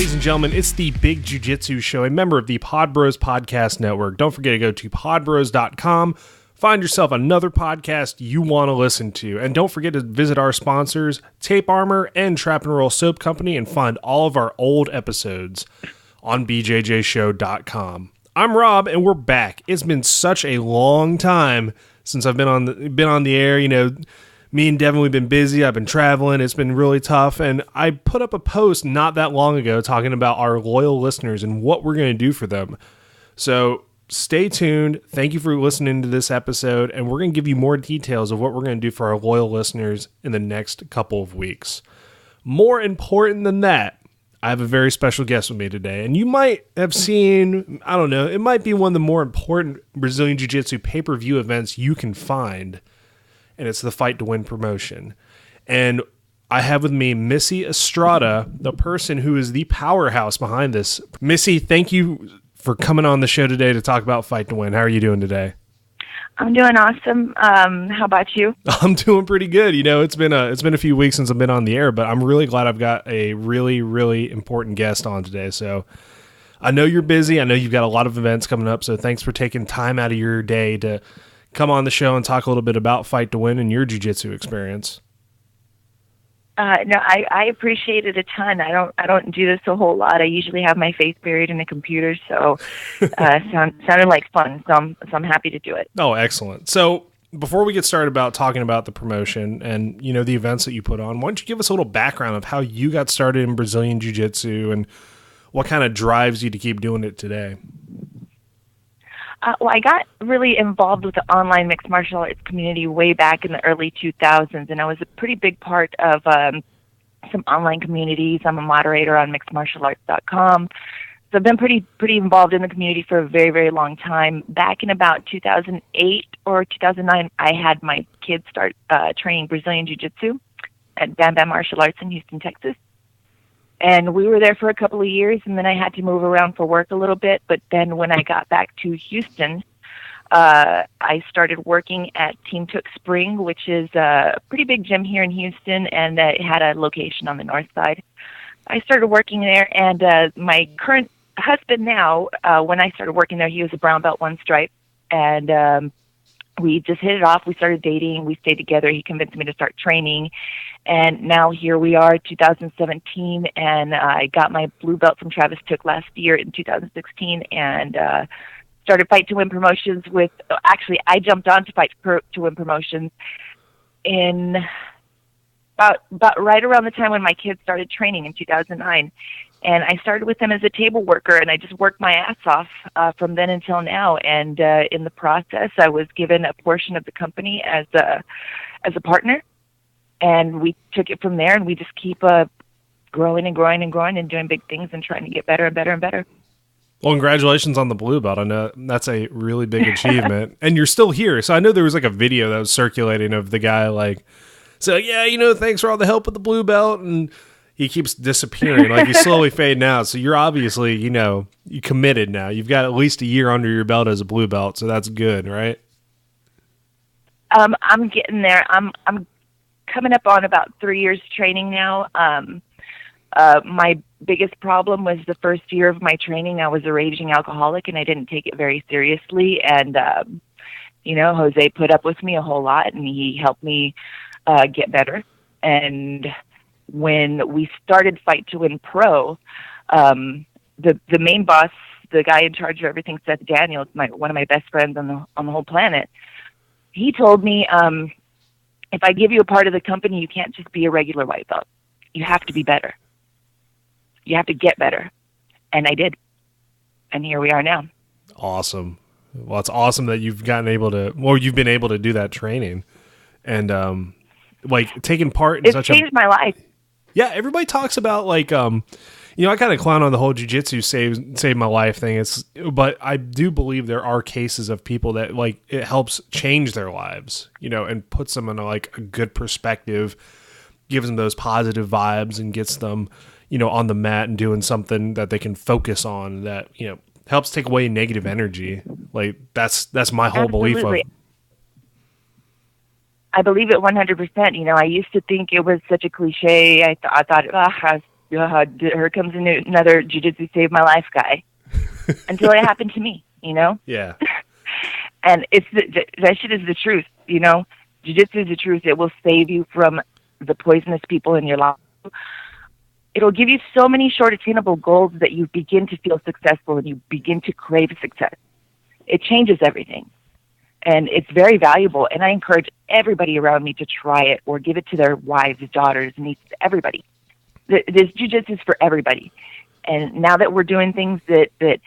Ladies and gentlemen, it's the Big Jiu-Jitsu Show, a member of the Pod Bros Podcast Network. Don't forget to go to podbros.com, find yourself another podcast you want to listen to, and don't forget to visit our sponsors, Tape Armor and Trap and Roll Soap Company, and find all of our old episodes on bjjshow.com. I'm Rob, and we're back. It's been such a long time since I've been on the air. You know, me and Devin, we've been busy. I've been traveling. It's been really tough. And I put up a post not that long ago talking about our loyal listeners and what we're going to do for them. So stay tuned. Thank you for listening to this episode. And we're going to give you more details of what we're going to do for our loyal listeners in the next couple of weeks. More important than that, I have a very special guest with me today. And you might have seen, I don't know, it might be one of the more important Brazilian Jiu-Jitsu pay-per-view events you can find. And it's the Fight to Win promotion. And I have with me Missy Estrada, the person who is the powerhouse behind this. Missy, thank you for coming on the show today to talk about Fight to Win. How are you doing today? I'm doing awesome. How about you? I'm doing pretty good. You know, it's been a few weeks since I've been on the air, but I'm really glad I've got a really, really important guest on today. So I know you're busy. I know you've got a lot of events coming up. So thanks for taking time out of your day to come on the show and talk a little bit about Fight to Win and your jiu-jitsu experience. No, I appreciate it a ton. I don't do this a whole lot. I usually have my face buried in the computer, so sounded like fun. So I'm happy to do it. Oh, excellent. So before we get started about talking about the promotion and the events that you put on, why don't you give us a little background of how you got started in Brazilian Jiu-Jitsu and what kind of drives you to keep doing it today? Well, I got really involved with the online mixed martial arts community way back in the early 2000s, and I was a pretty big part of some online communities. I'm a moderator on mixedmartialarts.com. So I've been pretty involved in the community for a very, very long time. Back in about 2008 or 2009, I had my kids start training Brazilian Jiu-Jitsu at Bam Bam Martial Arts in Houston, Texas. And we were there for a couple of years, and then I had to move around for work a little bit. But then when I got back to Houston, I started working at Team Took Spring, which is a pretty big gym here in Houston, and it had a location on the north side. I started working there, and my current husband now, when I started working there, he was a brown belt one stripe, and we just hit it off. We started dating. We stayed together. He convinced me to start training. And now here we are, 2017, and I got my blue belt from Travis Took last year in 2016, and started Fight to Win Promotions with, actually, I jumped on to Fight to Win Promotions in about right around the time when my kids started training in 2009. And I started with them as a table worker, and I just worked my ass off from then until now. And in the process, I was given a portion of the company as a partner, and we took it from there. And we just keep growing and growing and growing and doing big things and trying to get better and better and better. Well, congratulations on the blue belt. I know that's a really big achievement, and you're still here. So I know there was like a video that was circulating of the guy yeah, thanks for all the help with the blue belt, and he keeps disappearing, like he's slowly fading out. So you're obviously, you committed now. You've got at least a year under your belt as a blue belt, so that's good, right? I'm getting there. I'm coming up on about 3 years training now. My biggest problem was the first year of my training. I was a raging alcoholic, and I didn't take it very seriously. And Jose put up with me a whole lot, and he helped me get better. And when we started Fight to Win Pro, the main boss, the guy in charge of everything, Seth Daniels, one of my best friends on the whole planet, he told me, if I give you a part of the company, you can't just be a regular white belt. You have to be better. You have to get better. And I did. And here we are now. Awesome. Well, it's awesome that you've been able to do that training and taking part in it's changed my life. Yeah, everybody talks about I kind of clown on the whole jiu-jitsu save my life thing. But I do believe there are cases of people that it helps change their lives, and puts them in a good perspective, gives them those positive vibes, and gets them, on the mat and doing something that they can focus on that, helps take away negative energy. That's my whole Absolutely. belief of. I believe it 100%. I used to think it was such a cliche. I thought here comes another jiu-jitsu save my life guy, until it happened to me, you know? Yeah. And that shit is the truth, you know? Jiu-jitsu is the truth. It will save you from the poisonous people in your life. It'll give you so many short attainable goals that you begin to feel successful and you begin to crave success. It changes everything. And it's very valuable. And I encourage everybody around me to try it or give it to their wives, daughters, nieces, everybody. This jiu-jitsu is for everybody. And now that we're doing things that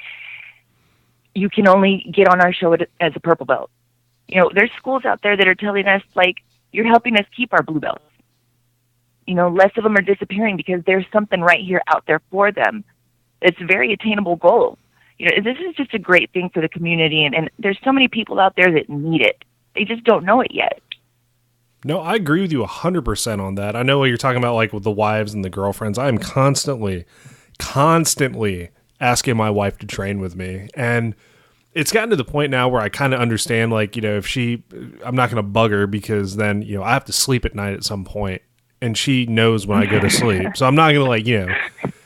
you can only get on our show as a purple belt. You know, there's schools out there that are telling us, like, you're helping us keep our blue belts. You know, less of them are disappearing because there's something right here out there for them. It's a very attainable goal. You know, this is just a great thing for the community, and there's so many people out there that need it. They just don't know it yet. No, I agree with you 100% on that. I know what you're talking about, like with the wives and the girlfriends. I am constantly asking my wife to train with me. And it's gotten to the point now where I kind of understand, like, you know, I'm not going to bug her because then, you know, I have to sleep at night at some point, and she knows when I go to sleep. So I'm not going to, like, you know,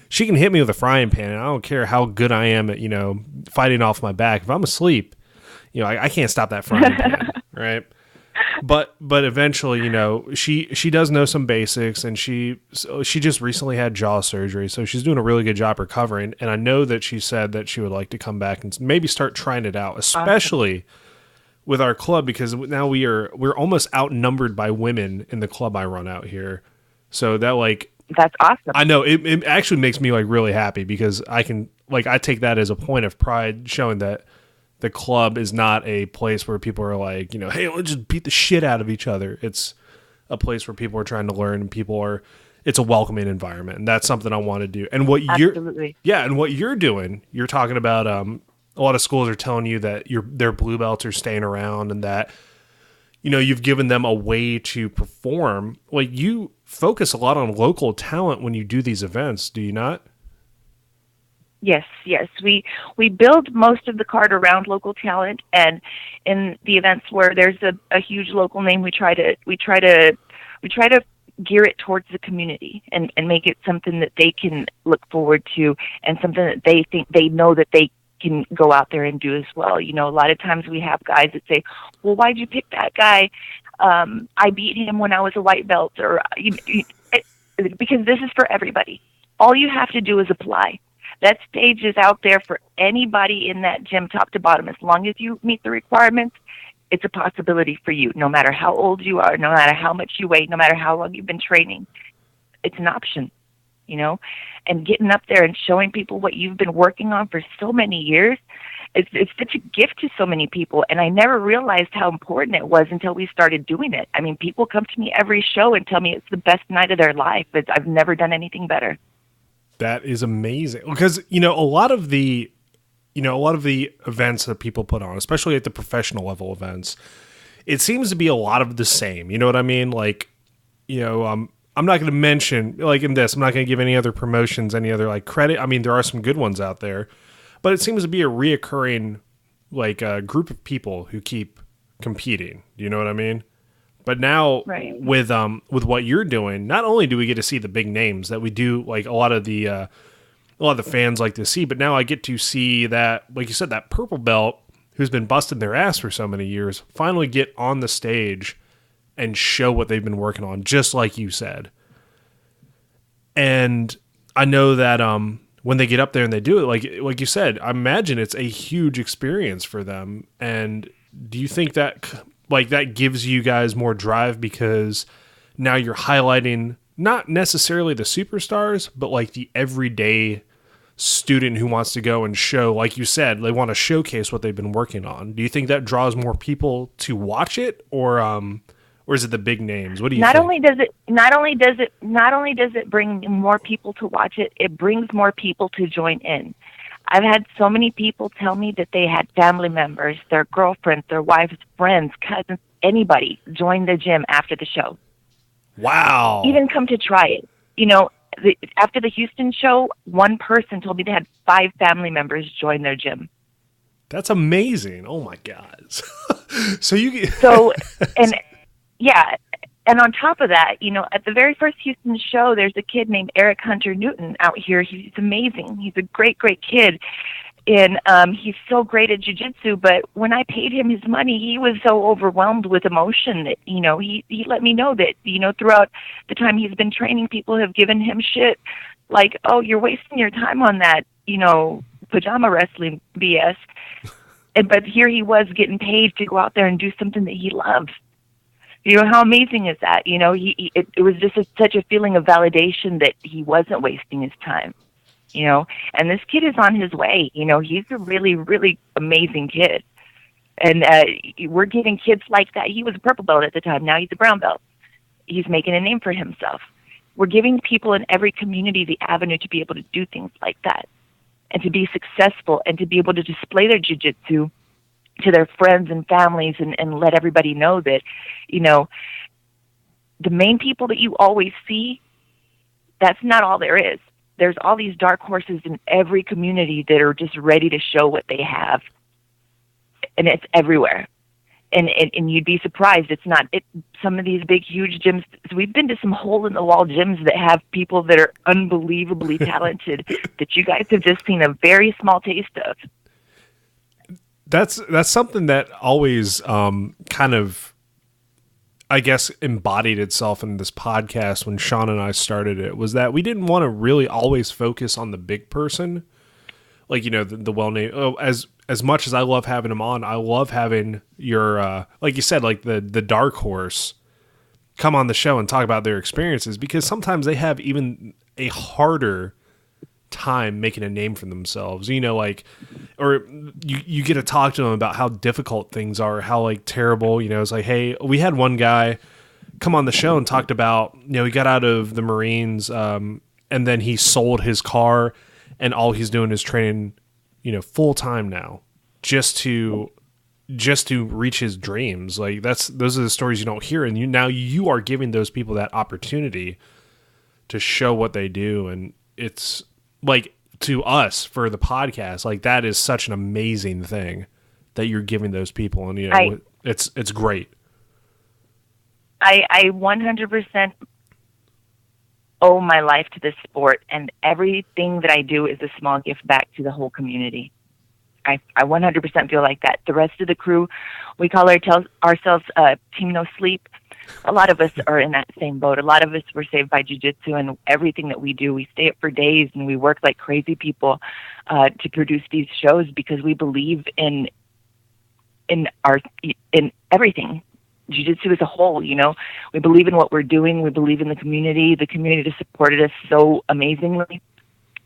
she can hit me with a frying pan, and I don't care how good I am at, you know, fighting off my back. If I'm asleep, you know, I can't stop that frying pan, right? But eventually, you know, she does know some basics, and she just recently had jaw surgery, so she's doing a really good job recovering. And I know that she said that she would like to come back and maybe start trying it out, especially with our club, because now we're almost outnumbered by women in the club I run out here. So that's awesome. I know it actually makes me like really happy because I take that as a point of pride, showing that the club is not a place where people are like, you know, hey, let's just beat the shit out of each other. It's a place where people are trying to learn, and it's a welcoming environment. And that's something I want to do. And what you're doing, you're talking about, a lot of schools are telling you that their blue belts are staying around, and that, you know, you've given them a way to perform. Like, you focus a lot on local talent when you do these events, do you not? Yes. We build most of the card around local talent, and in the events where there's a huge local name, we try to gear it towards the community and make it something that they can look forward to, and something that they think they know that they can go out there and do as well. You know, a lot of times we have guys that say, well, why'd you pick that guy? I beat him when I was a white belt, or because this is for everybody. All you have to do is apply. That stage is out there for anybody in that gym, top to bottom. As long as you meet the requirements, it's a possibility for you, no matter how old you are, no matter how much you weigh, no matter how long you've been training. It's an option, you know? And getting up there and showing people what you've been working on for so many years, it's such a gift to so many people. And I never realized how important it was until we started doing it. I mean, people come to me every show and tell me it's the best night of their life. I've never done anything better. That is amazing, because, you know, a lot of the events that people put on, especially at the professional level events, it seems to be a lot of the same. You know what I mean? Like, you know, I'm not going to mention, like in this, I'm not going to give any other promotions, any other like credit. I mean, there are some good ones out there, but it seems to be a reoccurring like group of people who keep competing. Do you know what I mean? But now, right, with what you're doing, not only do we get to see the big names that we do, like a lot of the fans like to see, but now I get to see that, like you said, that purple belt who's been busting their ass for so many years finally get on the stage and show what they've been working on, just like you said. And I know that when they get up there and they do it, like you said, I imagine it's a huge experience for them. And do you think that that gives you guys more drive because now you're highlighting not necessarily the superstars, but like the everyday student who wants to go and show, like you said, they want to showcase what they've been working on? Do you think that draws more people to watch it, or is it the big names? What do you think? Not only does it bring more people to watch it, it brings more people to join in. I've had so many people tell me that they had family members, their girlfriends, their wives, friends, cousins, anybody join the gym after the show. Wow. Even come to try it. You know, after the Houston show, one person told me they had 5 family members join their gym. That's amazing. Oh my God. and on top of that, at the very first Houston show, there's a kid named Eric Hunter Newton out here. He's amazing. He's a great, great kid. And he's so great at jiu-jitsu, but when I paid him his money, he was so overwhelmed with emotion that, he let me know that, throughout the time he's been training, people have given him shit like, oh, you're wasting your time on that, pajama wrestling BS. But here he was getting paid to go out there and do something that he loves. How amazing is that? It was just such a feeling of validation that he wasn't wasting his time. And this kid is on his way. He's a really, really amazing kid. And we're getting kids like that. He was a purple belt at the time. Now he's a brown belt. He's making a name for himself. We're giving people in every community the avenue to be able to do things like that and to be successful and to be able to display their jiu-jitsu to their friends and families and let everybody know that, the main people that you always see, that's not all there is. There's all these dark horses in every community that are just ready to show what they have. And it's everywhere. And you'd be surprised. Some of these big, huge gyms. So we've been to some hole-in-the-wall gyms that have people that are unbelievably talented that you guys have just seen a very small taste of. That's something that always kind of, I guess, embodied itself in this podcast when Sean and I started it, was that we didn't want to really always focus on the big person. Like, the well-named, as much as I love having him on, I love having your, like you said, like the dark horse come on the show and talk about their experiences, because sometimes they have even a harder time making a name for themselves, or you get to talk to them about how difficult things are, how like terrible, it's like, hey, we had one guy come on the show and talked about, he got out of the Marines, and then he sold his car and all he's doing is training, full time now just to reach his dreams. Like those are the stories you don't hear. And you are giving those people that opportunity to show what they do. And it's like, to us for the podcast, like that is such an amazing thing that you're giving those people. And, it's great. I 100% owe my life to this sport, and everything that I do is a small gift back to the whole community. I 100% feel like that. The rest of the crew, we call ourselves Team No Sleep. A lot of us are in that same boat. A lot of us were saved by jiu-jitsu, and everything that we do, we stay up for days and we work like crazy people to produce these shows because we believe in everything. Jiu-jitsu as a whole, we believe in what we're doing. We believe in the community. The community has supported us so amazingly,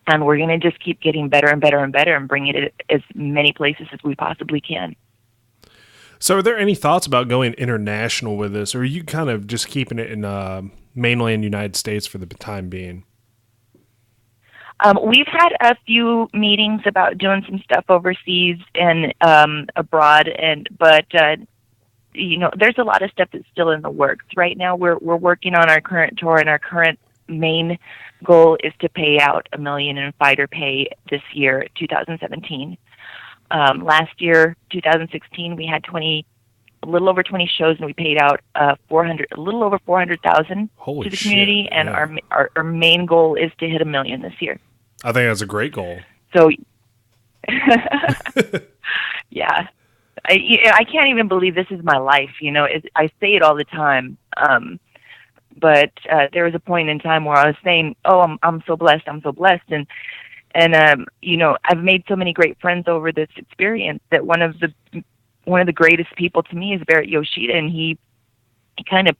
and we're going to just keep getting better and better and better and bring it as many places as we possibly can. So are there any thoughts about going international with this, or are you kind of just keeping it in mainland United States for the time being? We've had a few meetings about doing some stuff overseas and abroad, but there's a lot of stuff that's still in the works. Right now we're working on our current tour, and our current main goal is to pay out $1 million in fighter pay this year, 2017. Last year, 2016, we had a little over 20 shows, and we paid out a little over $400,000 to the community. And our main goal is to hit $1 million this year. I think that's a great goal. So, yeah, I can't even believe this is my life. I say it all the time. But there was a point in time where I was saying, "Oh, I'm so blessed. I'm so blessed," and I've made so many great friends over this experience that one of the greatest people to me is Barrett Yoshida, and he kind of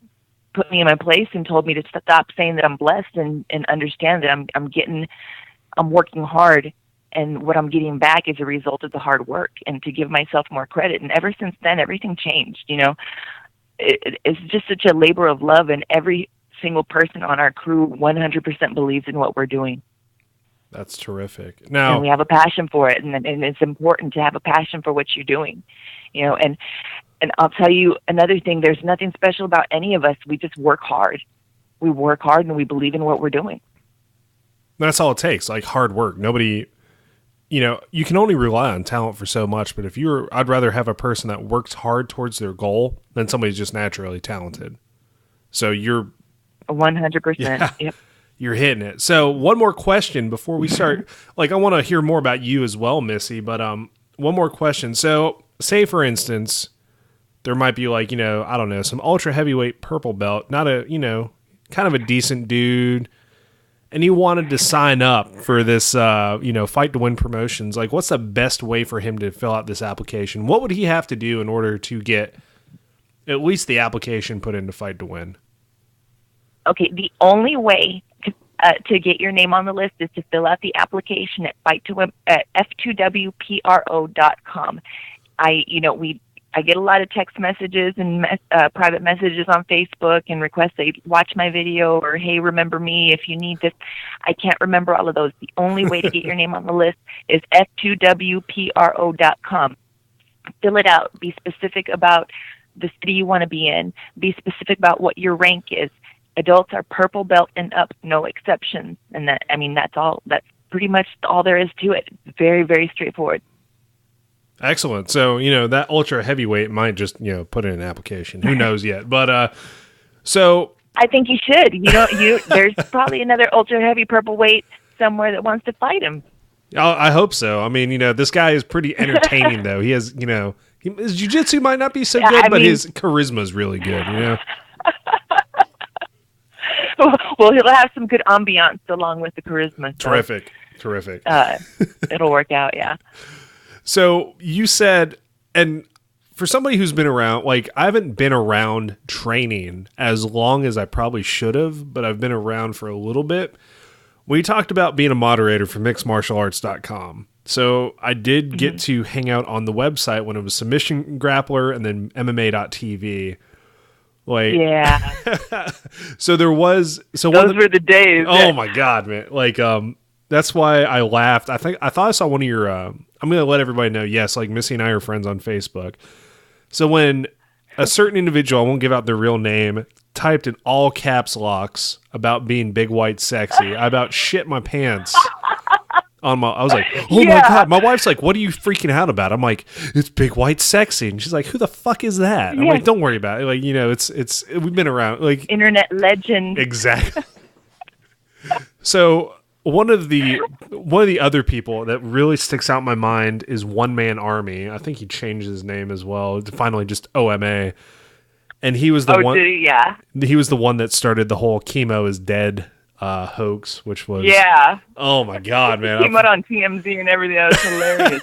put me in my place and told me to stop saying that I'm blessed and understand that I'm working hard, and what I'm getting back is a result of the hard work, and to give myself more credit. And ever since then, everything changed. It's just such a labor of love, and every single person on our crew 100% believes in what we're doing. That's terrific. Now, and we have a passion for it, and it's important to have a passion for what you're doing, and I'll tell you another thing, there's nothing special about any of us. We just work hard. We work hard, and we believe in what we're doing. That's all it takes, like hard work. Nobody, you can only rely on talent for so much, but I'd rather have a person that works hard towards their goal than somebody who's just naturally talented. So you're 100%. Yep. You're hitting it. So one more question before we start. Like, I want to hear more about you as well, Missy, but one more question. So say, for instance, there might be like, I don't know, some ultra heavyweight purple belt, not a, kind of a decent dude, and he wanted to sign up for this, Fight to Win Promotions. Like, what's the best way for him to fill out this application? What would he have to do in order to get at least the application put into Fight to Win? Okay, the only way to get your name on the list is to fill out the application at f2wpro.com. I get a lot of text messages and private messages on Facebook and requests they watch my video or, hey, remember me if you need this. I can't remember all of those. The only way to get your name on the list is f2wpro.com. Fill it out. Be specific about the city you want to be in. Be specific about what your rank is. Adults are purple belt and up, no exceptions. And that's all. That's pretty much all there is to it. Very, very straightforward. Excellent. So, that ultra heavyweight might just, put in an application. Who knows yet? But, so. I think you should. There's probably another ultra heavy purple weight somewhere that wants to fight him. I hope so. I mean, this guy is pretty entertaining, though. He has, his jiu-jitsu might not be so good, but his charisma is really good, Well, he'll have some good ambiance along with the charisma. So, Terrific. It'll work out, yeah. So you said, and for somebody who's been around, like I haven't been around training as long as I probably should have, but I've been around for a little bit. We talked about being a moderator for mixedmartialarts.com. So I did get to hang out on the website when it was Submission Grappler and then MMA.tv. Like, yeah. So there was, those were the days. Oh my God, man. Like, that's why I laughed. I thought I saw one of your, I'm going to let everybody know. Yes. Like Missy and I are friends on Facebook. So when a certain individual, I won't give out their real name, typed in all caps locks about being big, white, sexy, I about shit my pants. I was like, oh my God. My wife's like, what are you freaking out about? I'm like, it's big, white, sexy. And she's like, who the fuck is that? I'm like, don't worry about it. Like, it's we've been around. Like internet legend. Exactly. So one of the other people that really sticks out in my mind is One Man Army. I think he changed his name as well. Finally, just OMA. And he was the one. Did he? Yeah. He was the one that started the whole chemo is dead hoax, which was oh my God, man! Came out on TMZ and everything. That was hilarious.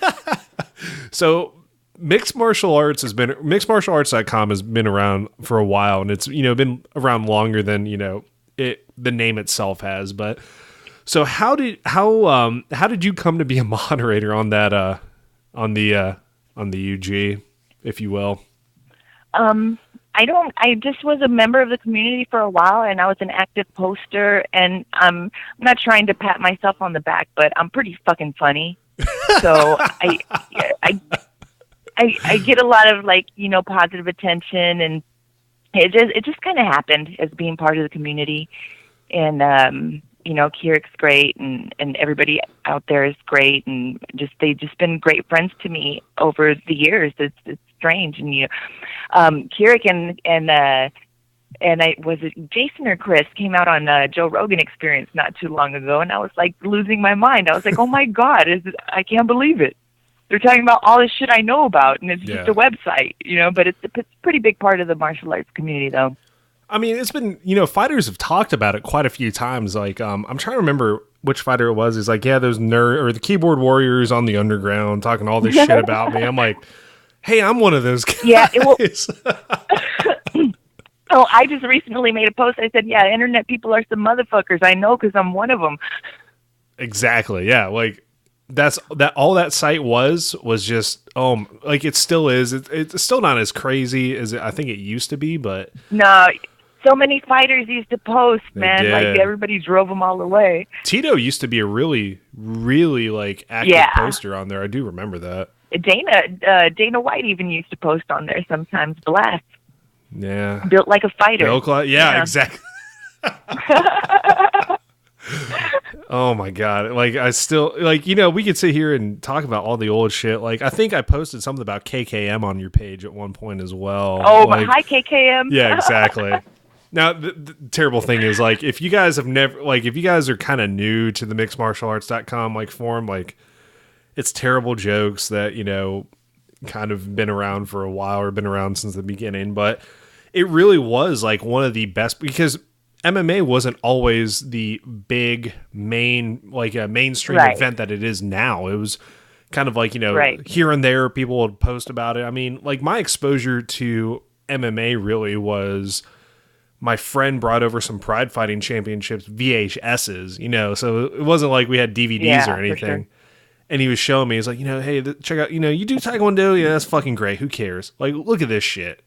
So mixedmartialarts.com has been around for a while, and it's been around longer than the name itself has. But so how did you come to be a moderator on that on the UG, if you will? I just was a member of the community for a while, and I was an active poster, and I'm not trying to pat myself on the back, but I'm pretty fucking funny. So I get a lot of positive attention, and it just kind of happened as being part of the community. And Kierik's great, and everybody out there is great, and they've just been great friends to me over the years. It's strange, and Kierik and was it Jason or Chris came out on Joe Rogan Experience not too long ago, and I was like losing my mind. I was like, oh my God, I can't believe it. They're talking about all this shit I know about, and it's just a website, but it's a pretty big part of the martial arts community, though. I mean, it's been, fighters have talked about it quite a few times. Like, I'm trying to remember which fighter it was. He's like, yeah, those the keyboard warriors on the underground talking all this shit about me. I'm like, hey, I'm one of those guys. Yeah. Oh, I just recently made a post. I said, yeah, internet people are some motherfuckers. I know because I'm one of them. Exactly. Yeah. Like, all that site was just like it still is. It's still not as crazy as I think it used to be, but no. So many fighters used to post, man. Like everybody drove them all away. Tito used to be a really, really active poster on there. I do remember that. Dana White even used to post on there sometimes. Blast. Yeah. Built like a fighter. Yeah, exactly. Oh my God. I still we could sit here and talk about all the old shit. I think I posted something about KKM on your page at one point as well. Oh, hi KKM. Yeah, exactly. Now, the terrible thing is, like, if you guys are kind of new to the mixedmartialarts.com, like, forum, like, it's terrible jokes that, kind of been around for a while or been around since the beginning. But it really was, like, one of the best, because MMA wasn't always the big mainstream event that it is now. It was kind of like, here and there people would post about it. I mean, like, my exposure to MMA really was my friend brought over some Pride Fighting Championships VHSs, so it wasn't like we had DVDs or anything. Sure. And he was showing me, he's like, hey, check out, you do Taekwondo? Yeah, that's fucking great. Who cares? Like, look at this shit.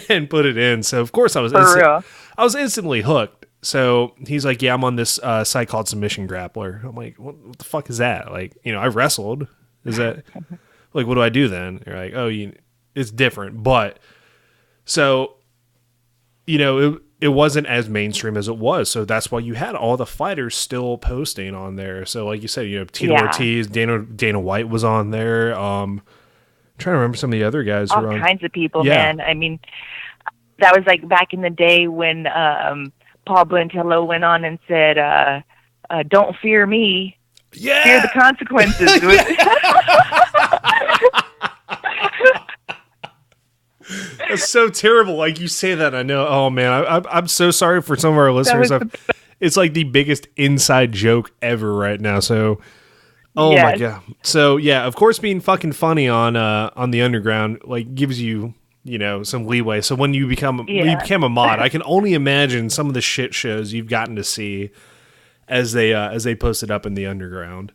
and put it in. So, of course, I was instantly hooked. So he's like, yeah, I'm on this site called Submission Grappler. I'm like, what the fuck is that? Like, I wrestled. Is that, like, what do I do then? You're like, oh, it's different. But, so, it wasn't as mainstream as it was. So that's why you had all the fighters still posting on there. So, like you said, Tito Ortiz, Dana White was on there. I'm trying to remember some of the other guys. All kinds of people, man. I mean, that was like back in the day when Paul Blantello went on and said, don't fear me. Yeah. Fear the consequences. That's so terrible. Like, you say that, I know. Oh, man. I'm so sorry for some of our listeners. It's like the biggest inside joke ever right now. So, my God. So, yeah, of course, being fucking funny on the underground, like, gives you, some leeway. So when you became a mod, I can only imagine some of the shit shows you've gotten to see as they posted up in the underground.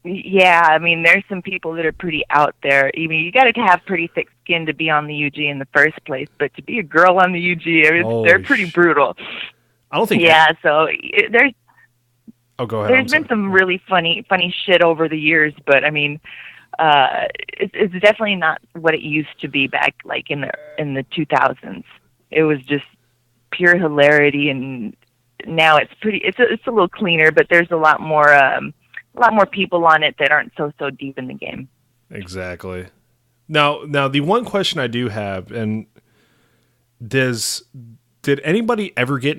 Yeah, I mean, there's some people that are pretty out there. I mean, you got to have pretty thick skin to be on the UG in the first place, but to be a girl on the UG, I mean, they're pretty brutal. I don't think. Yeah, so there's. Oh, go ahead. There's been some really funny shit over the years, but I mean, it's definitely not what it used to be back, like in the 2000s. It was just pure hilarity, and now it's a little cleaner, but there's a lot more people on it that aren't so deep in the game. Exactly. Now the one question I do have, and did anybody ever get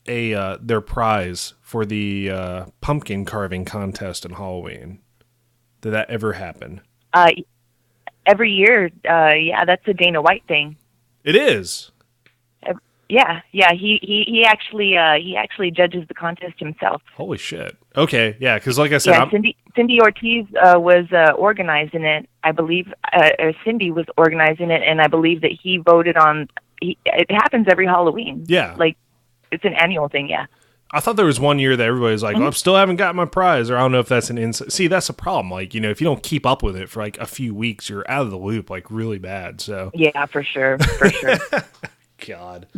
their prize for the pumpkin carving contest in Halloween? Did that ever happen? Every year, that's a Dana White thing. It is. Yeah. He actually judges the contest himself. Holy shit. Okay, yeah, because like I said, Cindy Ortiz was organizing it. I believe Cindy was organizing it, and I believe that he voted on. It happens every Halloween. Yeah, like it's an annual thing. Yeah. I thought there was one year that everybody's like, I still haven't got my prize, or I don't know if that's an inside. See, that's a problem. Like, if you don't keep up with it for like a few weeks, you're out of the loop, like really bad. So yeah, for sure. God.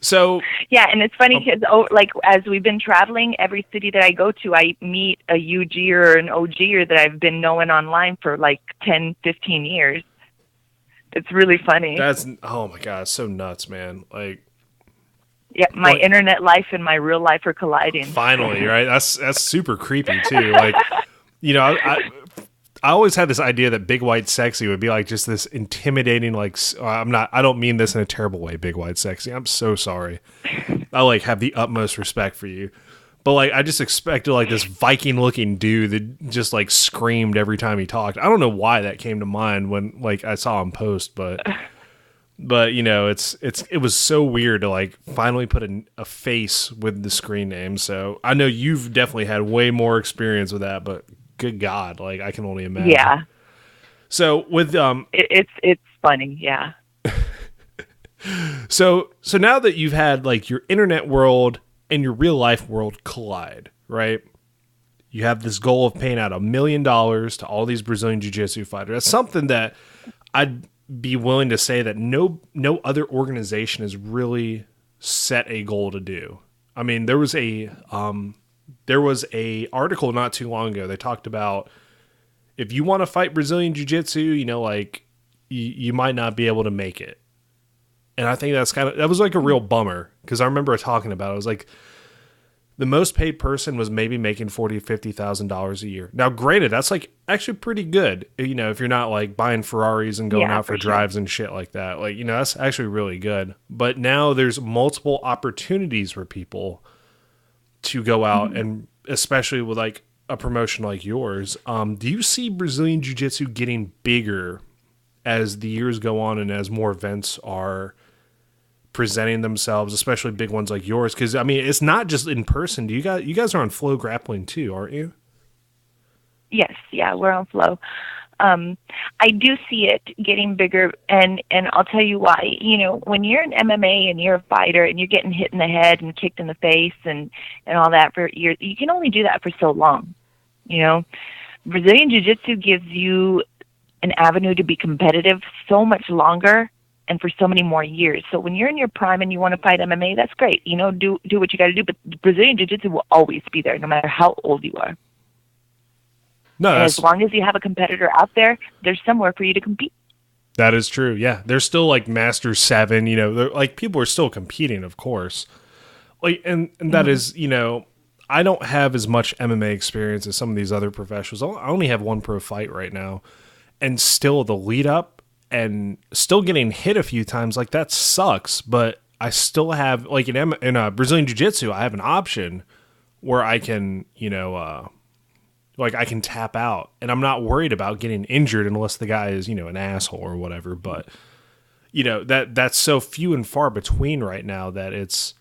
So yeah, and it's funny because like as we've been traveling, every city that I go to, I meet a UG or an OGer that I've been knowing online for like 10, 15 years. It's really funny. That's oh my God, so nuts, man. Like. Yeah, my internet life and my real life are colliding. Finally, right? That's super creepy too. Like, I always had this idea that Big White Sexy would be like just this intimidating. Like, I don't mean this in a terrible way, Big White Sexy. I'm so sorry. I like have the utmost respect for you, but like I just expected like this Viking looking dude that just like screamed every time he talked. I don't know why that came to mind when like I saw him post, but. But it was so weird to like finally put a face with the screen name. So I know you've definitely had way more experience with that, but good God, like I can only imagine. Yeah. So with it's funny, yeah. So now that you've had like your internet world and your real life world collide, right? You have this goal of paying out $1 million to all these Brazilian Jiu-Jitsu fighters. That's something that I'd be willing to say that no other organization has really set a goal to do. I mean, there was a article not too long ago. They talked about if you want to fight Brazilian Jiu-Jitsu, like you might not be able to make it. And I think that was like a real bummer because I remember talking about it. I was like, the most paid person was maybe making $40,000-$50,000 a year. Now, granted, that's like actually pretty good. You know, if you're not like buying Ferraris and going out for drives and shit like that, like, you know, that's actually really good. But now there's multiple opportunities for people to go out, and especially with like a promotion like yours. Do you see Brazilian Jiu-Jitsu getting bigger as the years go on and as more events are presenting themselves, especially big ones like yours? Because I mean, it's not just in person. Do you guys are on Flow Grappling too, aren't you? Yes, yeah, we're on Flow. I do see it getting bigger, and I'll tell you why. You know, when you're in MMA and you're a fighter and you're getting hit in the head and kicked in the face and all that for years, you can only do that for so long. You know, Brazilian Jiu-Jitsu gives you an avenue to be competitive so much longer and for so many more years. So when you're in your prime and you want to fight MMA, that's great. You know, do what you got to do. But Brazilian Jiu-Jitsu will always be there, no matter how old you are. No, as long as you have a competitor out there, there's somewhere for you to compete. That is true. Yeah, there's still like Master 7. You know, like people are still competing, of course. Like, and that is, you know, I don't have as much MMA experience as some of these other professionals. I only have one pro fight right now, and still the lead up and still getting hit a few times, like that sucks. But I still have, like in Brazilian Jiu-Jitsu, I have an option where I can, you know, like I can tap out, and I'm not worried about getting injured unless the guy is, you know, an asshole or whatever. But you know, that's so few and far between right now that it's,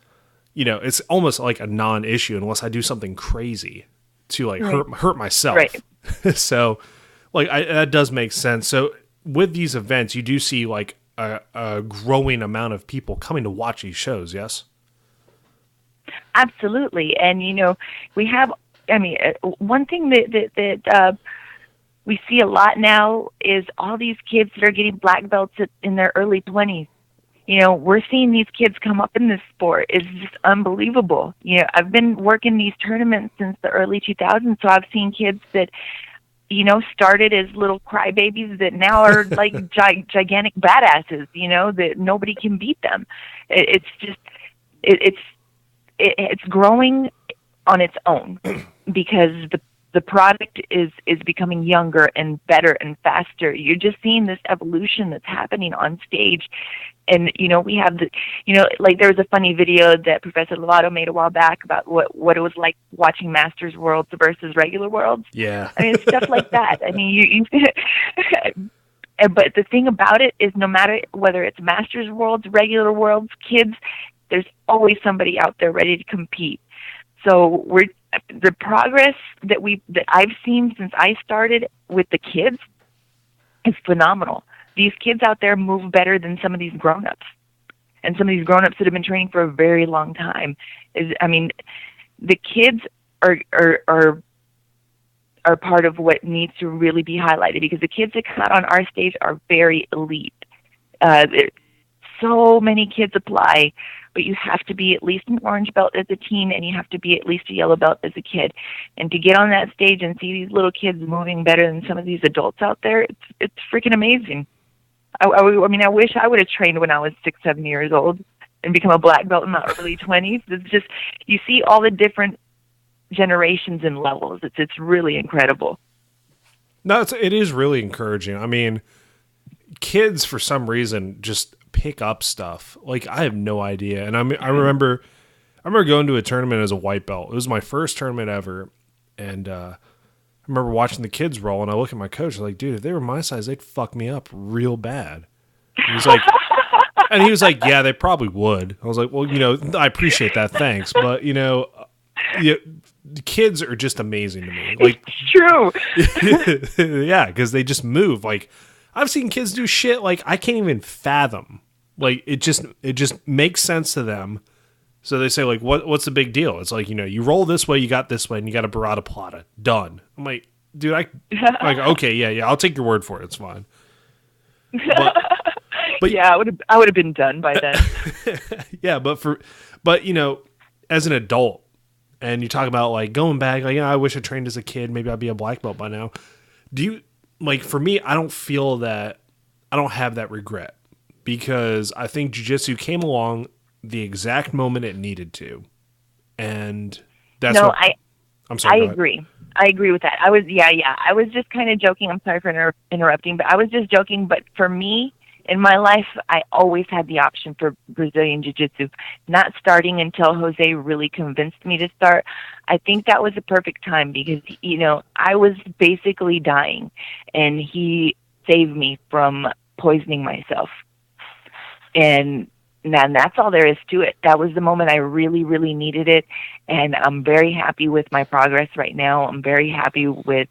you know, it's almost like a non-issue unless I do something crazy to like hurt myself. Right. So like that does make sense. So with these events, you do see like a growing amount of people coming to watch these shows. Yes. Absolutely. And, you know, we have, I mean, one thing that we see a lot now is all these kids that are getting black belts in their early 20s. You know, we're seeing these kids come up in this sport. It's just unbelievable. You know, I've been working these tournaments since the early 2000s, so I've seen kids that, you know, started as little crybabies that now are like gigantic badasses, you know, that nobody can beat them. It's just, it's growing on its own because the product is becoming younger and better and faster. You're just seeing this evolution that's happening on stage. And, you know, we have the, you know, like there was a funny video that Professor Lovato made a while back about what it was like watching Masters Worlds versus regular Worlds. Yeah. I mean, it's stuff like that. I mean, you but the thing about it is no matter whether it's Masters Worlds, regular Worlds, kids, there's always somebody out there ready to compete. So the progress that I've seen since I started with the kids is phenomenal. These kids out there move better than some of these grown-ups. And some of these grown-ups that have been training for a very long time. I mean, the kids are part of what needs to really be highlighted, because the kids that come out on our stage are very elite. So many kids apply, but you have to be at least an orange belt as a teen, and you have to be at least a yellow belt as a kid. And to get on that stage and see these little kids moving better than some of these adults out there, it's freaking amazing. I mean, I wish I would have trained when I was 6, 7 years old and become a black belt in my early 20s. It's just, you see all the different generations and levels. It's really incredible. No, it is really encouraging. I mean, kids for some reason just pick up stuff. Like, I have no idea. And I remember going to a tournament as a white belt. It was my first tournament ever, and I remember watching the kids roll, and I look at my coach, like, dude, if they were my size, they'd fuck me up real bad. He was like, yeah, they probably would. I was like, well, you know, I appreciate that, thanks, but you know, the kids are just amazing to me. Like, it's true. Yeah, because they just move. Like, I've seen kids do shit like I can't even fathom. Like, it just makes sense to them. So they say, like, what's the big deal? It's like, you know, you roll this way, you got this way, and you got a burrata plata. Done. I'm like, dude, I'm like, okay, yeah, I'll take your word for it. It's fine. But yeah, I would have been done by then. Yeah, but you know, as an adult, and you talk about like going back, like, I wish I trained as a kid. Maybe I'd be a black belt by now. Do you, like, for me, I don't feel that, I don't have that regret, because I think jiu-jitsu came along the exact moment it needed to. And That's No, what I'm sorry. I Go ahead. agree. I agree with that. I was just kind of joking. I'm sorry for interrupting, but I was just joking. But for me, in my life, I always had the option for Brazilian Jiu-Jitsu. Not starting until Jose really convinced me to start. I think that was a perfect time because, I was basically dying, and he saved me from poisoning myself. And that's all there is to it. That was the moment I really, really needed it. And I'm very happy with my progress right now. I'm very happy with,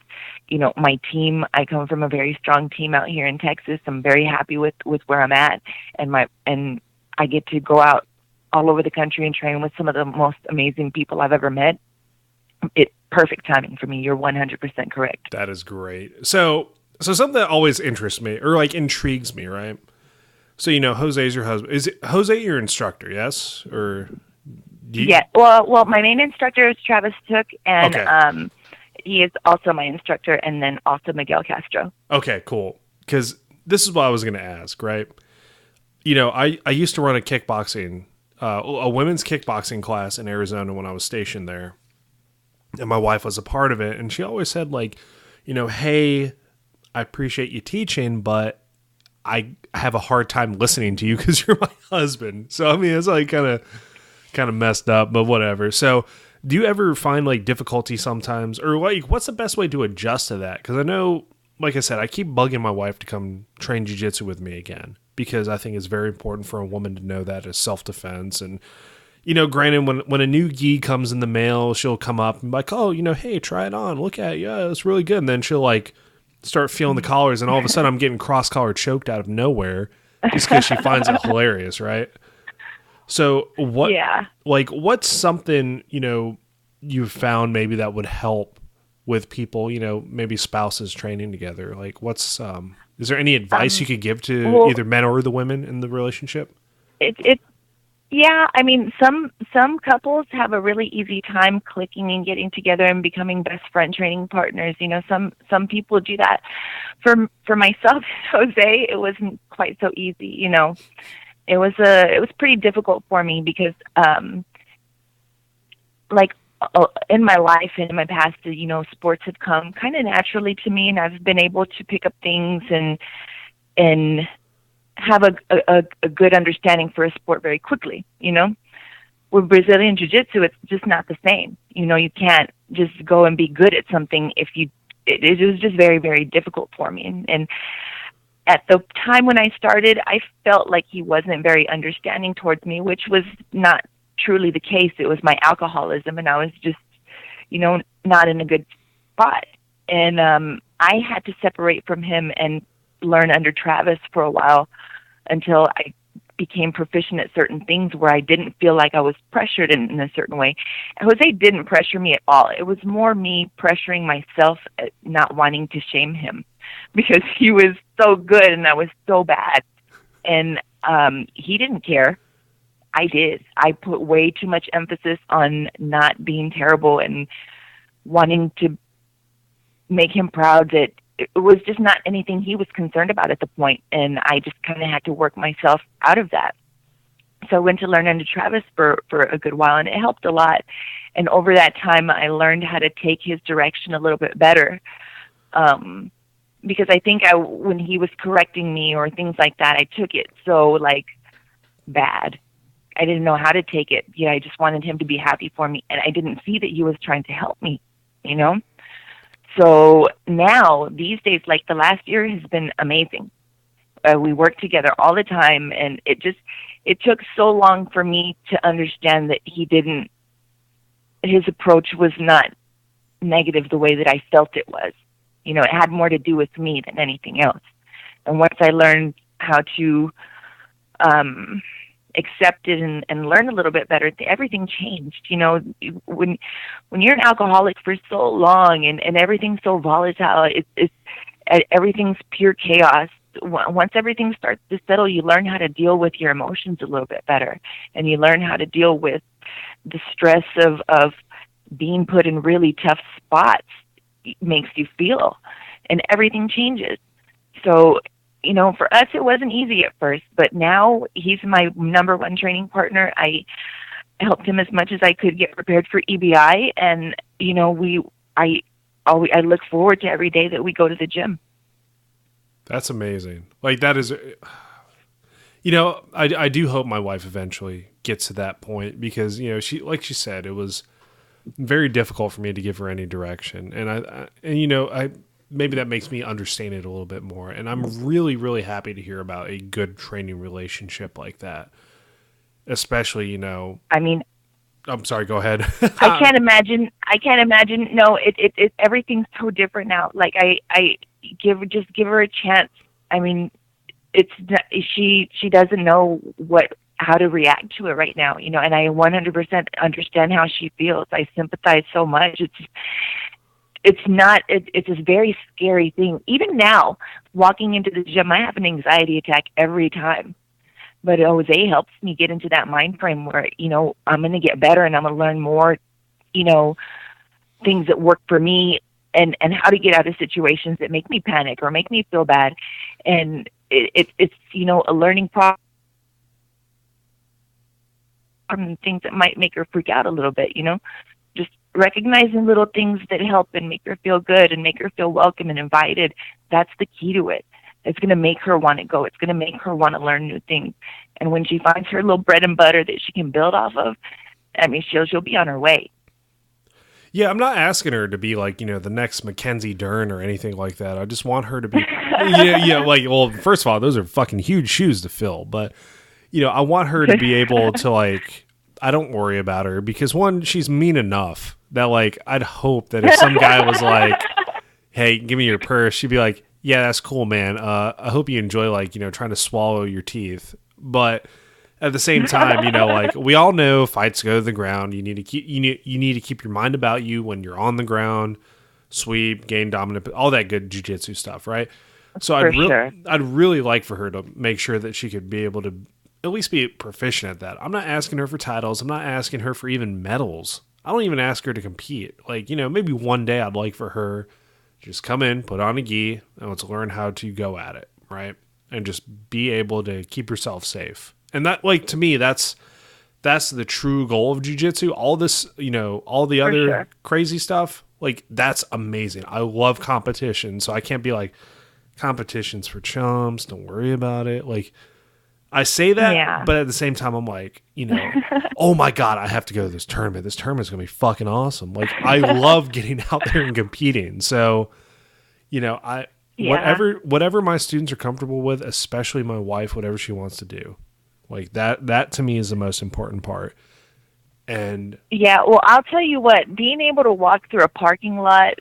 my team. I come from a very strong team out here in Texas. I'm very happy with where I'm at. And I get to go out all over the country and train with some of the most amazing people I've ever met. It's perfect timing for me. You're 100% correct. That is great. So something that always interests me or like intrigues me, right? So, Jose's your husband. Is it Jose your instructor, yes? Or Yeah. Well, my main instructor is Travis Took, and Okay. he is also my instructor, and then also Miguel Castro. Okay, cool. Because this is what I was going to ask, right? I used to run a a women's kickboxing class in Arizona when I was stationed there. And my wife was a part of it. And she always said, like, hey, I appreciate you teaching, but I have a hard time listening to you because you're my husband. So, I mean, it's like kind of messed up, but whatever. So, do you ever find like difficulty sometimes, or like what's the best way to adjust to that? Because I know, like I said, I keep bugging my wife to come train jiu-jitsu with me again because I think it's very important for a woman to know that as self-defense. And granted, when a new gi comes in the mail, she'll come up and be like, oh, hey, try it on, look at it, yeah, it's really good. And then she'll like start feeling the collars, and all of a sudden I'm getting cross-collar choked out of nowhere just because she finds it hilarious, right? So what's something, you've found maybe that would help with people, maybe spouses training together? Like what's, is there any advice you could give to either men or the women in the relationship? Yeah, I mean, some couples have a really easy time clicking and getting together and becoming best friend training partners. Some people do that. For myself, Jose, it wasn't quite so easy. It was pretty difficult for me because, in my life and in my past, sports have come kind of naturally to me, and I've been able to pick up things and have a good understanding for a sport very quickly. With Brazilian Jiu-Jitsu, it's just not the same. You can't just go and be good at something it was just very, very difficult for me. And at the time when I started, I felt like he wasn't very understanding towards me, which was not truly the case. It was my alcoholism, and I was just, not in a good spot. And I had to separate from him and learn under Travis for a while until I became proficient at certain things where I didn't feel like I was pressured in a certain way. Jose didn't pressure me at all. It was more me pressuring myself at not wanting to shame him because he was so good and I was so bad. And he didn't care. I did. I put way too much emphasis on not being terrible and wanting to make him proud that it was just not anything he was concerned about at the point, and I just kind of had to work myself out of that. So I went to learn under Travis for a good while, and it helped a lot. And over that time, I learned how to take his direction a little bit better, because I think when he was correcting me or things like that, I took it so bad. I didn't know how to take it. Yeah, I just wanted him to be happy for me, and I didn't see that he was trying to help me. So now, these days, the last year has been amazing. We work together all the time, and it took so long for me to understand that his approach was not negative the way that I felt it was. It had more to do with me than anything else. And once I learned how to accept it and learn a little bit better, everything changed. When you're an alcoholic for so long and everything's so volatile, it's everything's pure chaos. Once everything starts to settle, you learn how to deal with your emotions a little bit better, and you learn how to deal with the stress of being put in really tough spots. It makes you feel, and everything changes. So for us, it wasn't easy at first, but now he's my number one training partner. helped him as much as I could get prepared for EBI. And, you know, I look forward to every day that we go to the gym. That's amazing. Like, that is, you know, I do hope my wife eventually gets to that point, because, you know, like she said, it was very difficult for me to give her any direction. And you know, maybe that makes me understand it a little bit more. And I'm really, really happy to hear about a good training relationship like that. Especially, you know, I mean, I'm sorry, go ahead. I can't imagine. No, it everything's so different now. Like I give her a chance. I mean, she doesn't know how to react to it right now, you know, and I 100% understand how she feels. I sympathize so much. It's a very scary thing. Even now, walking into the gym, I have an anxiety attack every time. But Jose helps me get into that mind frame where, you know, I'm going to get better and I'm going to learn more, you know, things that work for me, and how to get out of situations that make me panic or make me feel bad. And it's you know, a learning process. Things that might make her freak out a little bit, you know, just recognizing little things that help and make her feel good and make her feel welcome and invited. That's the key to it. It's going to make her want to go. It's going to make her want to learn new things. And when she finds her little bread and butter that she can build off of, I mean, she'll be on her way. Yeah, I'm not asking her to be like, you know, the next Mackenzie Dern or anything like that. I just want her to be, yeah, like, well, first of all, those are fucking huge shoes to fill. But, you know, I want her to be able to, like, I don't worry about her, because one, she's mean enough that, like, I'd hope that if some guy was like, hey, give me your purse, she'd be like, yeah, that's cool, man. I hope you enjoy, like, you know, trying to swallow your teeth. But at the same time, you know, like, we all know fights go to the ground. You need to keep your mind about you when you're on the ground, sweep, gain dominant, all that good jiu-jitsu stuff, right? So I'd really like for her to make sure that she could be able to at least be proficient at that. I'm not asking her for titles. I'm not asking her for even medals. I don't even ask her to compete. Like, you know, maybe one day I'd like for her just come in, put on a gi, and let's learn how to go at it, right? And just be able to keep yourself safe. And that, like, to me, that's the true goal of jiu-jitsu. All this, you know, all the other crazy stuff, like, that's amazing. I love competition, so I can't be like, competition's for chumps, don't worry about it. Like, I say that, but at the same time, I'm like, you know, oh my God, I have to go to this tournament. This tournament's going to be fucking awesome. Like, I love getting out there and competing. So, you know, whatever my students are comfortable with, especially my wife, whatever she wants to do, like that to me is the most important part. And yeah, well, I'll tell you what, being able to walk through a parking lot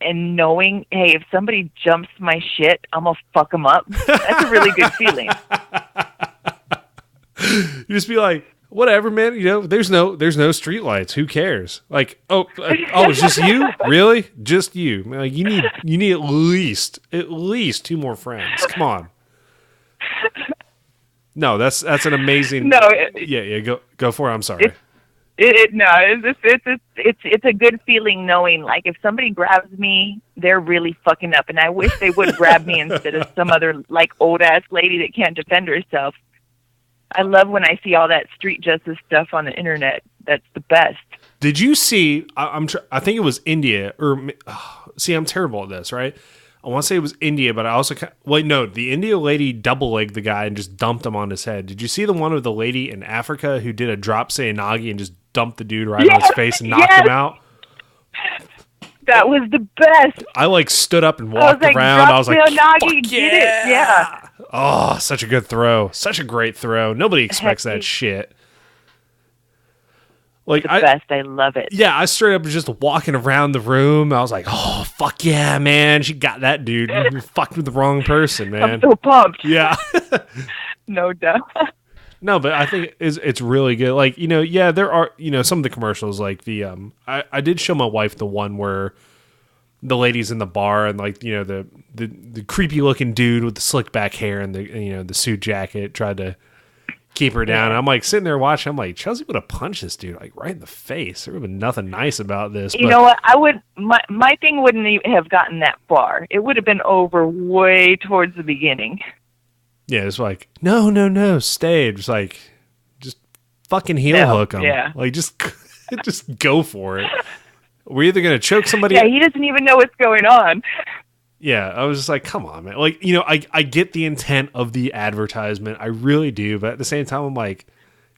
and knowing, hey, if somebody jumps my shit, I'm going to fuck them up. That's a really good feeling. You just be like, whatever, man. You know, there's no street lights. Who cares? Like, it's just you, really, just you. Like, you need at least 2 more friends. Come on. No, that's an amazing. No, go for it. I'm sorry. It's a good feeling knowing, like, if somebody grabs me, they're really fucking up, and I wish they would grab me instead of some other, like, old ass lady that can't defend herself. I love when I see all that street justice stuff on the internet. That's the best. Did you see? I think it was India, or see, I'm terrible at this, right? I want to say it was India, but I also the India lady double legged the guy and just dumped him on his head. Did you see the one with the lady in Africa who did a drop seoinage and just dumped the dude right on his face and knocked him out? That was the best. I like stood up and walked around. I was like, fuck yeah. Yeah. Oh, such a good throw. Such a great throw. Nobody expects that shit. Like, the best. I love it. Yeah, I straight up was just walking around the room. I was like, oh, fuck yeah, man. She got that dude. You fucked with the wrong person, man. I'm so pumped. Yeah. No doubt. No, but I think it's really good. Like, you know, yeah, there are, you know, some of the commercials, like the, I did show my wife the one where the lady's in the bar and, like, you know, the creepy looking dude with the slick back hair and the, you know, the suit jacket tried to keep her down. And I'm like sitting there watching. I'm like, Chelsea would have punched this dude like right in the face. There would have been nothing nice about this. You know what? My thing wouldn't even have gotten that far. It would have been over way towards the beginning. Yeah, it's like, no, stay. Just like, just fucking heel hook him. Yeah. Like, just go for it. We're either going to choke somebody. Yeah, he doesn't even know what's going on. Yeah, I was just like, come on, man. Like, you know, I get the intent of the advertisement. I really do. But at the same time, I'm like,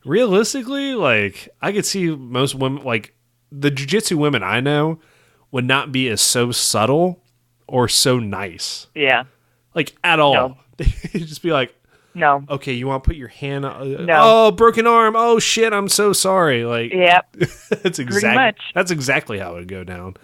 realistically, like, I could see most women, like, the jiu-jitsu women I know would not be as so subtle or so nice. Yeah. Like, at all. No. They'd just be like, no. Okay, you want to put your hand on... No. Oh, broken arm. Oh, shit, I'm so sorry. Like, yep. That's exactly how it would go down.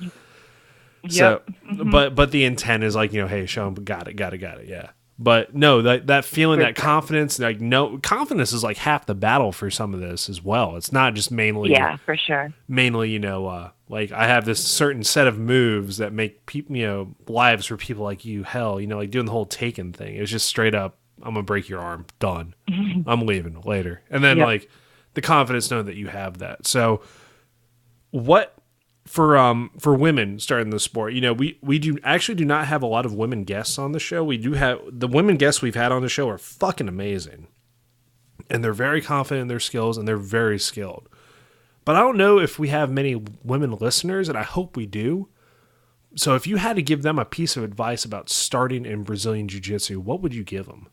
Yep. So, but the intent is like, you know, hey, show them, got it, yeah. But no, that feeling, that confidence, like, no, confidence is like half the battle for some of this as well. It's not just mainly, for sure. Mainly, you know, like I have this certain set of moves that make people, you know, lives for people like you hell, you know, like doing the whole Taken thing. It was just straight up, I'm gonna break your arm, done. I'm leaving later, and then like the confidence knowing that you have that. So, what? For women starting the sport, you know, we do not have a lot of women guests on the show. We do have the women guests we've had on the show are fucking amazing, and they're very confident in their skills and they're very skilled. But I don't know if we have many women listeners, and I hope we do. So if you had to give them a piece of advice about starting in Brazilian Jiu-Jitsu, what would you give them?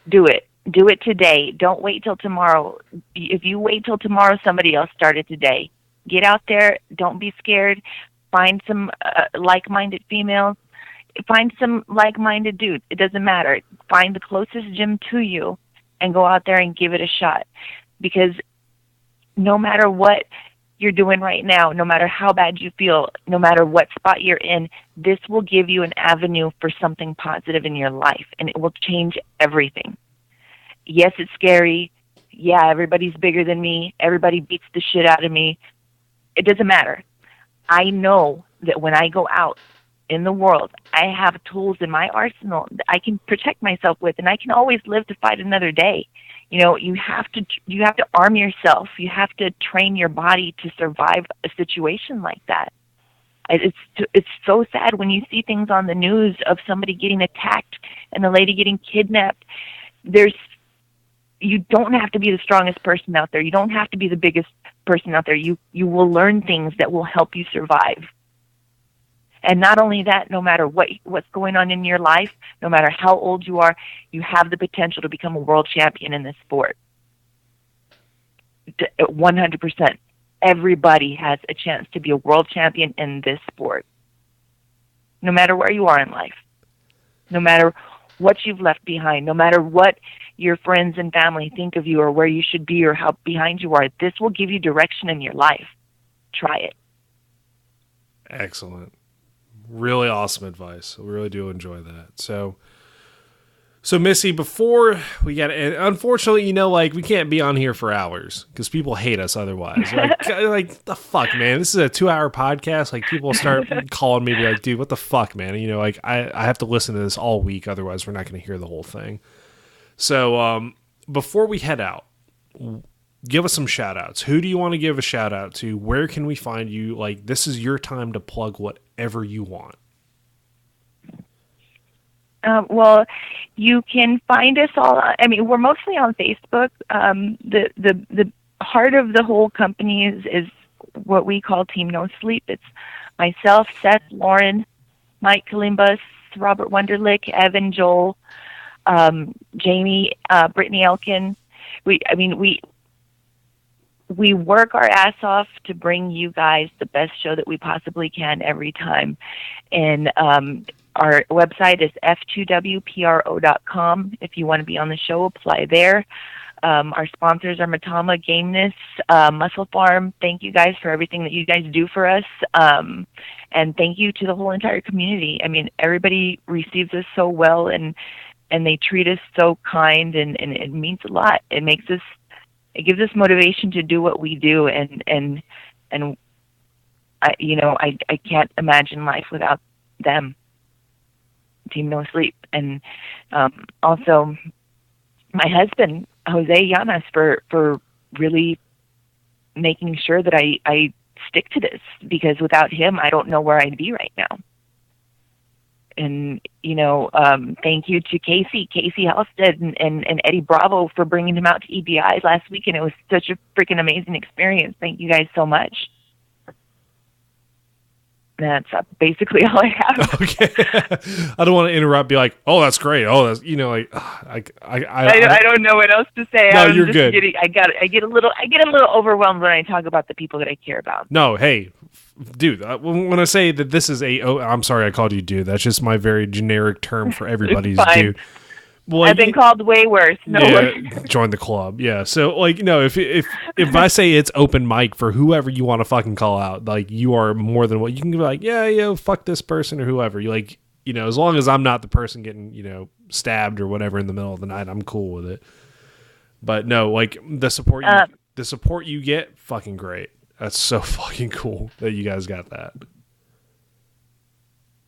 Do it. Do it today. Don't wait till tomorrow. If you wait till tomorrow, somebody else started today. Get out there. Don't be scared. Find some like-minded females. Find some like-minded dudes. It doesn't matter. Find the closest gym to you and go out there and give it a shot. Because no matter what you're doing right now, no matter how bad you feel, no matter what spot you're in, this will give you an avenue for something positive in your life, and it will change everything. Yes, it's scary. Yeah, everybody's bigger than me. Everybody beats the shit out of me. It doesn't matter. I know that when I go out in the world, I have tools in my arsenal that I can protect myself with, and I can always live to fight another day. You know, you have to arm yourself. You have to train your body to survive a situation like that. It's so sad when you see things on the news of somebody getting attacked and a lady getting kidnapped. You don't have to be the strongest person out there. You don't have to be the biggest person out there. You will learn things that will help you survive. And not only that, no matter what's going on in your life, no matter how old you are, you have the potential to become a world champion in this sport. 100%. Everybody has a chance to be a world champion in this sport. No matter where you are in life. No matter what you've left behind. No matter what your friends and family think of you or where you should be or how behind you are. This will give you direction in your life. Try it. Excellent. Really awesome advice. We really do enjoy that. So Missy, before we get, unfortunately, you know, like we can't be on here for hours because people hate us otherwise. Like the fuck, man. This is a 2-hour podcast. Like people start calling me, be like, dude, what the fuck, man? You know, like I have to listen to this all week, otherwise we're not going to hear the whole thing. So before we head out, give us some shout outs. Who do you want to give a shout out to? Where can we find you? Like, this is your time to plug whatever you want. Well, you can find us all. I mean, we're mostly on Facebook. The heart of the whole company is what we call Team No Sleep. It's myself, Seth, Lauren, Mike Kalimbus, Robert Wunderlich, Evan, Joel, Jamie, Brittany Elkin. We work our ass off to bring you guys the best show that we possibly can every time. And our website is f2wpro.com. If you want to be on the show, apply there. Our sponsors are Matama, Gameness, Muscle Farm. Thank you guys for everything that you guys do for us. And thank you to the whole entire community. I mean, everybody receives us so well and they treat us so kind, and it means a lot. It gives us motivation to do what we do, and I can't imagine life without them. Team No Sleep. And also my husband, Jose Llamas, for really making sure that I stick to this, because without him, I don't know where I'd be right now. And thank you to Casey Halstead and Eddie Bravo for bringing him out to EBI last weekend. It was such a freaking amazing experience. Thank you guys so much. That's basically all I have. Okay. I don't want to interrupt. Be like, oh, that's great. Oh, that's I don't know what else to say. No, you're good. I get a little overwhelmed when I talk about the people that I care about. No, hey, dude. When I say that this is I'm sorry, I called you dude. That's just my very generic term for everybody's dude. Well, I've been called way worse. No worries. Join the club. Yeah. So if I say it's open mic for whoever you want to fucking call out, like you are more than what you can be like, fuck this person or whoever. You like, as long as I'm not the person getting, stabbed or whatever in the middle of the night, I'm cool with it. But no, like the support you get, fucking great. That's so fucking cool that you guys got that.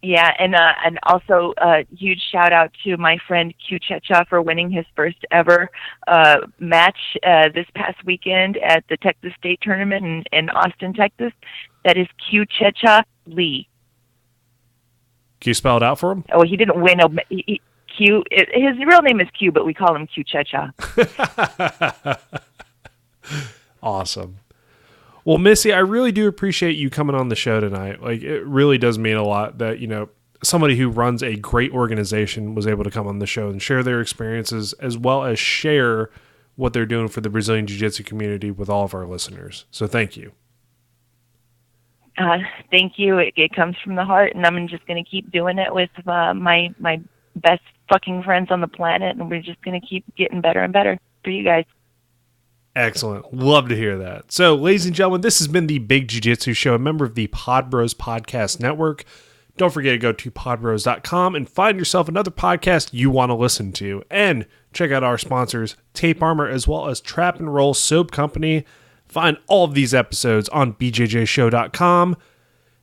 Yeah, and also a huge shout out to my friend Q Checha for winning his first ever match this past weekend at the Texas State Tournament in Austin, Texas. That is Q Checha Lee. Can you spell it out for him? Oh, he didn't win. His real name is Q, but we call him Q Checha. Awesome. Well, Missy, I really do appreciate you coming on the show tonight. Like, it really does mean a lot that, somebody who runs a great organization was able to come on the show and share their experiences as well as share what they're doing for the Brazilian Jiu-Jitsu community with all of our listeners. So thank you. Thank you. It comes from the heart, and I'm just going to keep doing it with my best fucking friends on the planet, and we're just going to keep getting better and better for you guys. Excellent. Love to hear that. So, ladies and gentlemen, this has been the Big Jiu-Jitsu Show, a member of the Pod Bros Podcast Network. Don't forget to go to podbros.com and find yourself another podcast you want to listen to. And check out our sponsors, Tape Armor, as well as Trap and Roll Soap Company. Find all of these episodes on bjjshow.com.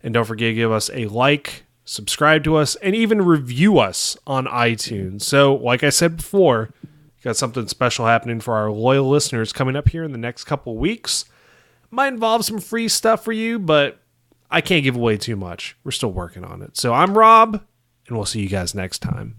And don't forget to give us a like, subscribe to us, and even review us on iTunes. So, like I said before, got something special happening for our loyal listeners coming up here in the next couple weeks. Might involve some free stuff for you, but I can't give away too much. We're still working on it. So I'm Rob, and we'll see you guys next time.